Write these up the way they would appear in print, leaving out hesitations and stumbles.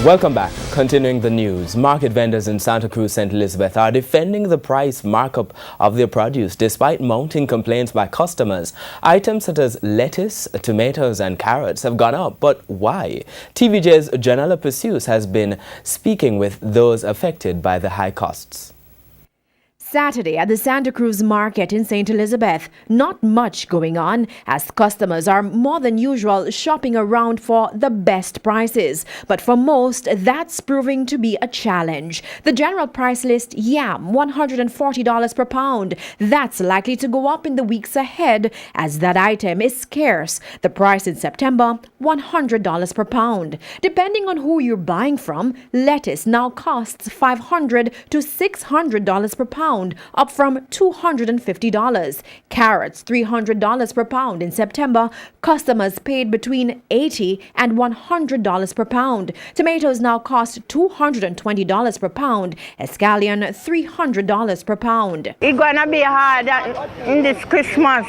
Welcome back. Continuing the news, market vendors in Santa Cruz, St. Elizabeth are defending the price markup of their produce despite mounting complaints by customers. Items such as lettuce, tomatoes and carrots have gone up. But why? TVJ's Janella Pursues has been speaking with those affected by the high costs. Saturday at the Santa Cruz market in St. Elizabeth, not much going on as customers are more than usual shopping around for the best prices. But for most, that's proving to be a challenge. The general price list, yam, $140 per pound. That's likely to go up in the weeks ahead as that item is scarce. The price in September, $100 per pound. Depending on who you're buying from, lettuce now costs $500 to $600 per pound, up from $250. Carrots, $300 per pound in September. Customers paid between $80 and $100 per pound. Tomatoes now cost $220 per pound. Escallion, $300 per pound. It's gonna be hard in this Christmas.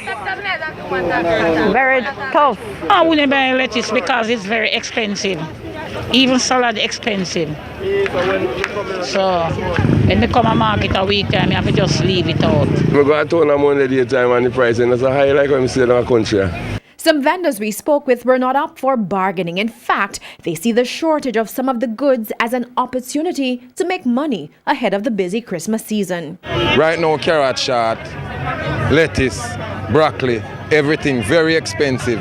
Very tough. I wouldn't buy lettuce because it's very expensive. Even salad expensive. So when they come a market a week time, you have to just leave it out. We go to town on Monday daytime and the price is high like when we see it in our country. Some vendors we spoke with were not up for bargaining. In fact, they see the shortage of some of the goods as an opportunity to make money ahead of the busy Christmas season. Right now, carrot short, lettuce, broccoli, everything very expensive.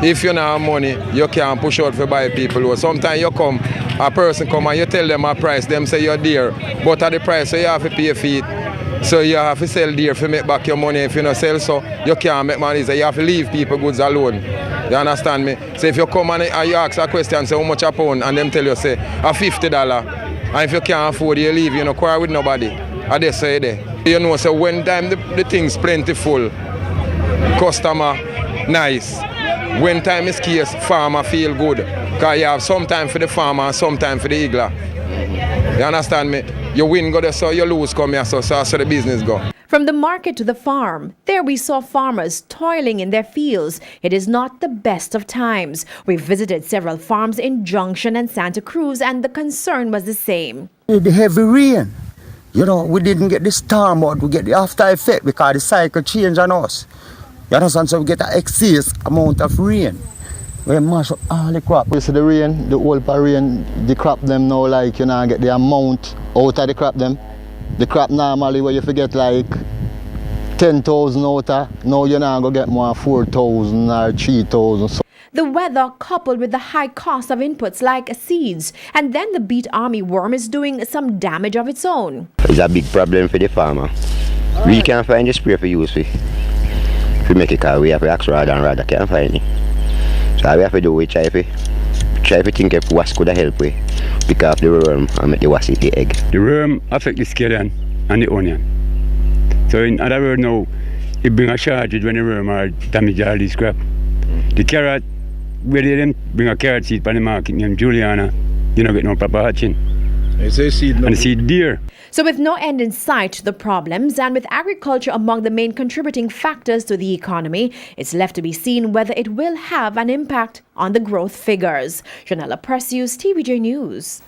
If you don't have money, you can't push out for buy people. Sometimes you come, a person come and you tell them a price, them say you're dear, but at the price so you have to pay for it. So you have to sell dear to make back your money. If you don't sell so, you can't make money. So you have to leave people goods alone. You understand me? So if you come and you ask a question, say how much a pound, and them tell you say a $50, and if you can't afford it, you leave, you don't quarrel with nobody. And they say there. You know, so when time the thing's plentiful, customer nice. When time is scarce, farmer feel good. Because you have some time for the farmer and some time for the eagler. You understand me? You win go there, so you lose come here, so the business go. From the market to the farm, there we saw farmers toiling in their fields. It is not the best of times. We visited several farms in Junction and Santa Cruz, and the concern was the same. The heavy rain. You know, we didn't get the storm, but we get the after effect because the cycle changed on us. You understand? So we get an excess amount of rain. We mash up all the crop. We see the rain, the whole rain, the crop them now like, you know, get the amount out of the crop them. The crop normally where you forget like 10,000 out of, now you're not going to get more 4,000 or 3,000. So the weather coupled with the high cost of inputs like seeds, and then the beet army worm is doing some damage of its own. It's a big problem for the farmer. We can't find the spray for use for. We make it because we have to ask rather can't find it. So all we have to do we try to think if what could help we pick off the worm and make the wasp eat the egg. The worm affect the scallion and the onion. So in other words now, it bring a charge when the worm are damage all this crop. The carrot, where they them bring a carrot seed from the market named Juliana, you don't get no proper hatching. And the seed dear. So with no end in sight to the problems and with agriculture among the main contributing factors to the economy, it's left to be seen whether it will have an impact on the growth figures. Janella Pursues, TVJ News.